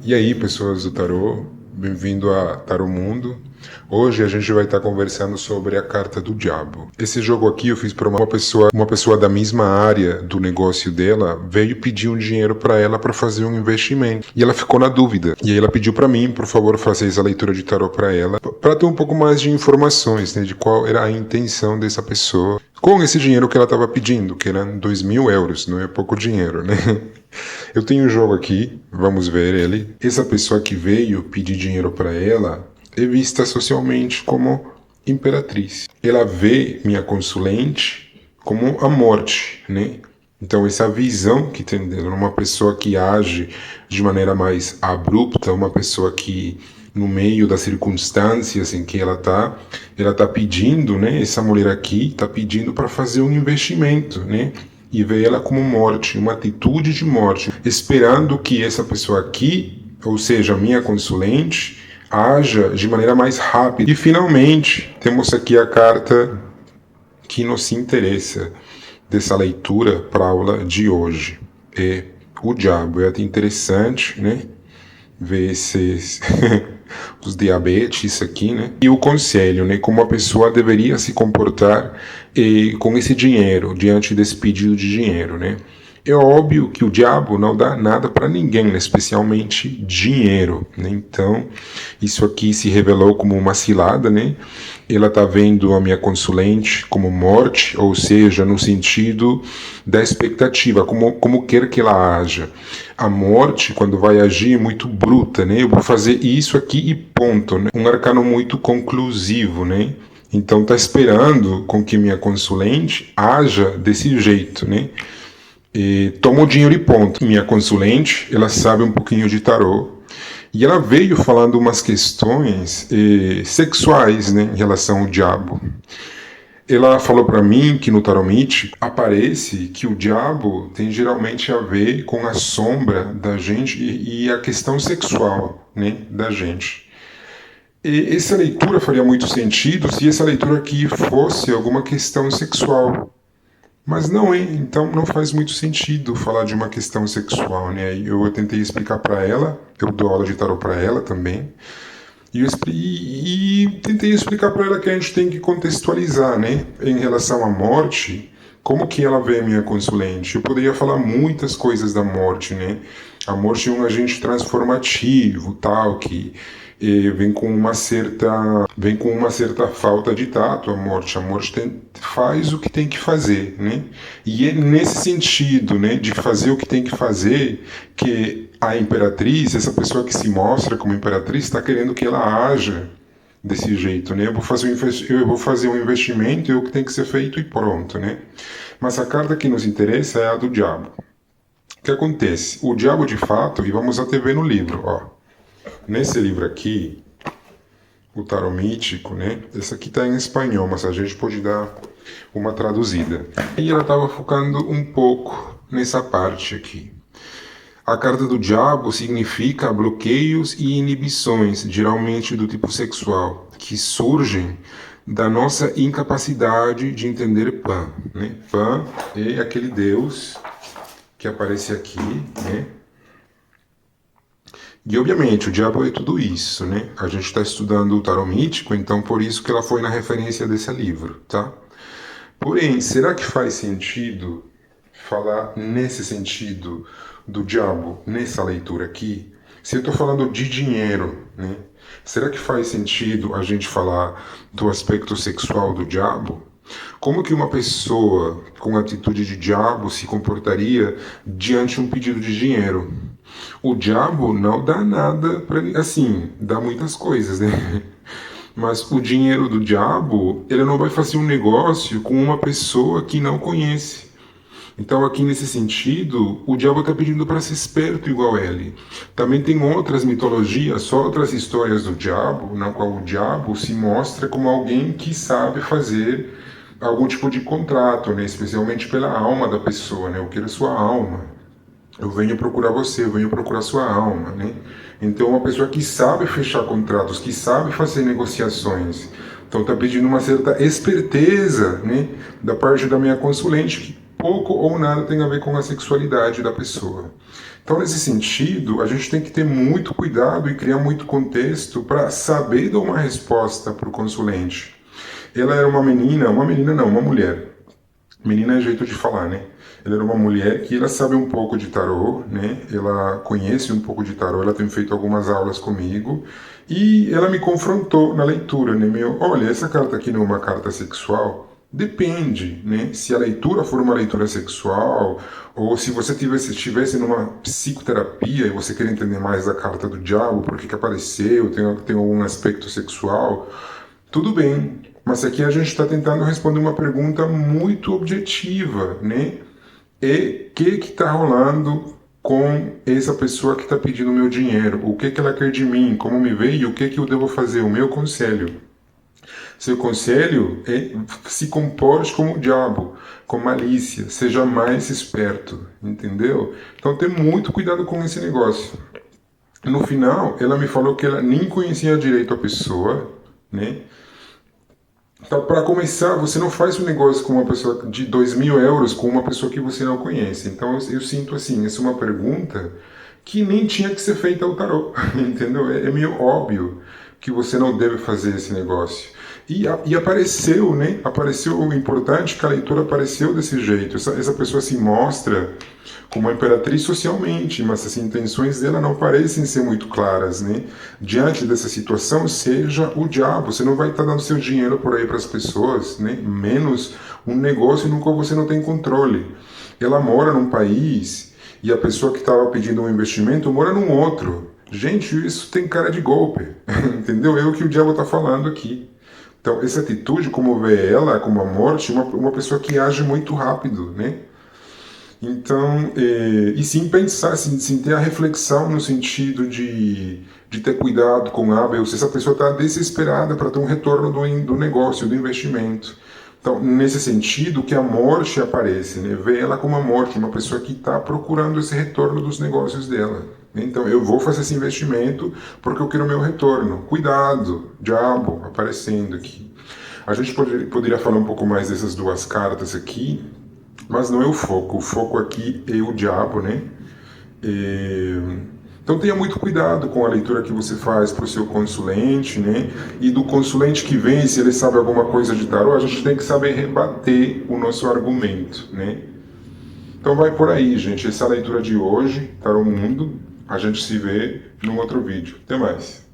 E aí, pessoas do Tarô, bem-vindo a Tarô Mundo. Hoje a gente vai estar conversando sobre a carta do diabo. Esse jogo aqui eu fiz para uma pessoa da mesma área do negócio dela, veio pedir um dinheiro para ela para fazer um investimento. E ela ficou na dúvida. E aí ela pediu para mim, por favor, fazer essa leitura de tarô para ela, para ter um pouco mais de informações, né, de qual era a intenção dessa pessoa com esse dinheiro que ela estava pedindo, que eram 2.000 euros, não é pouco dinheiro, né? Eu tenho um jogo aqui, vamos ver ele. Essa pessoa que veio pedir dinheiro para ela é vista socialmente como imperatriz. Ela vê minha consulente como a morte, né? Então essa visão que tem dela, uma pessoa que age de maneira mais abrupta, uma pessoa que no meio das circunstâncias em que ela tá pedindo, né? Essa mulher aqui tá pedindo para fazer um investimento, né? E vê ela como morte, uma atitude de morte, esperando que essa pessoa aqui, ou seja, minha consulente, haja de maneira mais rápida. E finalmente, temos aqui a carta que nos interessa dessa leitura para a aula de hoje. É o diabo. É até interessante, né? Ver esses os diabetes aqui, né? E o conselho, né? Como a pessoa deveria se comportar com esse dinheiro, diante desse pedido de dinheiro, né? É óbvio que o diabo não dá nada para ninguém, né? Especialmente dinheiro, né? Então, isso aqui se revelou como uma cilada, né? Ela está vendo a minha consulente como morte, ou seja, no sentido da expectativa, como quer que ela haja. A morte, quando vai agir, é muito bruta, né? Eu vou fazer isso aqui e ponto, né? Um arcano muito conclusivo, né? Então tá esperando com que minha consulente haja desse jeito, né? E toma o dinheiro e ponto. Minha consulente, ela sabe um pouquinho de tarô. E ela veio falando umas questões sexuais, né, em relação ao diabo. Ela falou para mim que no tarô mítico aparece que o diabo tem geralmente a ver com a sombra da gente e a questão sexual, né, da gente. E essa leitura faria muito sentido se essa leitura aqui fosse alguma questão sexual. Mas não é, então não faz muito sentido falar de uma questão sexual, né? Eu tentei explicar para ela, eu dou aula de tarô para ela também, e tentei explicar para ela que a gente tem que contextualizar, né? Em relação à morte, como que ela vê a minha consulente? Eu poderia falar muitas coisas da morte, né? A morte é um agente transformativo, tal, que vem com uma certa falta de tato. A morte faz o que tem que fazer, né? E é nesse sentido, né, de fazer o que tem que fazer, que a imperatriz, essa pessoa que se mostra como imperatriz, está querendo que ela haja desse jeito, né? Eu vou fazer um investimento, é o que tem que ser feito e pronto, né? Mas a carta que nos interessa é a do diabo. O que acontece? O diabo, de fato, e vamos até ver no livro, ó. Nesse livro aqui, o tarô mítico, né? Esse aqui tá em espanhol, mas a gente pode dar uma traduzida. E ela estava focando um pouco nessa parte aqui. A carta do diabo significa bloqueios e inibições, geralmente do tipo sexual, que surgem da nossa incapacidade de entender Pan, né? Pan é aquele Deus que aparece aqui, né? E obviamente o diabo é tudo isso, né? A gente está estudando o tarô mítico, então por isso que ela foi na referência desse livro, tá? Porém, será que faz sentido falar nesse sentido do diabo nessa leitura aqui? Se eu estou falando de dinheiro, né? Será que faz sentido a gente falar do aspecto sexual do diabo? Como que uma pessoa com atitude de diabo se comportaria diante de um pedido de dinheiro? O diabo não dá nada para, assim, dá muitas coisas, né? Mas o dinheiro do diabo, ele não vai fazer um negócio com uma pessoa que não conhece. Então, aqui nesse sentido, o diabo está pedindo para ser esperto igual ele. Também tem outras mitologias, outras histórias do diabo, na qual o diabo se mostra como alguém que sabe fazer algum tipo de contrato, né? Especialmente pela alma da pessoa, né? Eu quero a sua alma. Eu venho procurar você, eu venho procurar sua alma, né? Então, uma pessoa que sabe fechar contratos, que sabe fazer negociações. Então, está pedindo uma certa esperteza, né, da parte da minha consulente, que pouco ou nada tem a ver com a sexualidade da pessoa. Então, nesse sentido, a gente tem que ter muito cuidado e criar muito contexto para saber dar uma resposta para o consulente. Ela era uma menina não, uma mulher. Menina é jeito de falar, né? Ela era uma mulher que ela sabe um pouco de tarô, né? Ela conhece um pouco de tarô, ela tem feito algumas aulas comigo e ela me confrontou na leitura, né? Olha, essa carta aqui não é uma carta sexual? Depende, né? Se a leitura for uma leitura sexual ou se você estivesse numa psicoterapia e você quer entender mais da carta do diabo, por que apareceu, tem algum aspecto sexual, tudo bem, mas aqui a gente está tentando responder uma pergunta muito objetiva, né? E o que está rolando com essa pessoa que está pedindo meu dinheiro? O que ela quer de mim? Como me vê e o que eu devo fazer? O meu conselho. Seu conselho é se comporte como o diabo, com malícia, seja mais esperto, entendeu? Então tem muito cuidado com esse negócio. No final, ela me falou que ela nem conhecia direito a pessoa, né? Então, para começar, você não faz um negócio com uma pessoa de 2.000 euros com uma pessoa que você não conhece. Então, eu sinto assim, essa é uma pergunta que nem tinha que ser feita ao tarô, entendeu? É meio óbvio que você não deve fazer esse negócio. E apareceu, né? Apareceu o importante que a leitura apareceu desse jeito. Essa pessoa se mostra como uma imperatriz socialmente, mas as intenções dela não parecem ser muito claras, né? Diante dessa situação, seja o diabo. Você não vai estar dando seu dinheiro por aí para as pessoas, né? Menos um negócio no qual você não tem controle. Ela mora num país e a pessoa que estava pedindo um investimento mora num outro. Gente, isso tem cara de golpe, entendeu? É o que o diabo está falando aqui. Então, essa atitude, como vê ela, como a morte, uma pessoa que age muito rápido, né? Então, e sim pensar, sim ter a reflexão no sentido de ter cuidado com hábil, se essa pessoa está desesperada para ter um retorno do negócio, do investimento. Então, nesse sentido, que a morte aparece, né? Vê ela como a morte, uma pessoa que está procurando esse retorno dos negócios dela. Então, eu vou fazer esse investimento porque eu quero o meu retorno. Cuidado, diabo aparecendo aqui. A gente poderia falar um pouco mais dessas duas cartas aqui, mas não é o foco. O foco aqui é o diabo, né? Então tenha muito cuidado com a leitura que você faz para o seu consulente, né? E do consulente que vem, se ele sabe alguma coisa de tarô, a gente tem que saber rebater o nosso argumento, né? Então vai por aí, gente. Essa é a leitura de hoje, Tarô Mundo. A gente se vê num outro vídeo. Até mais.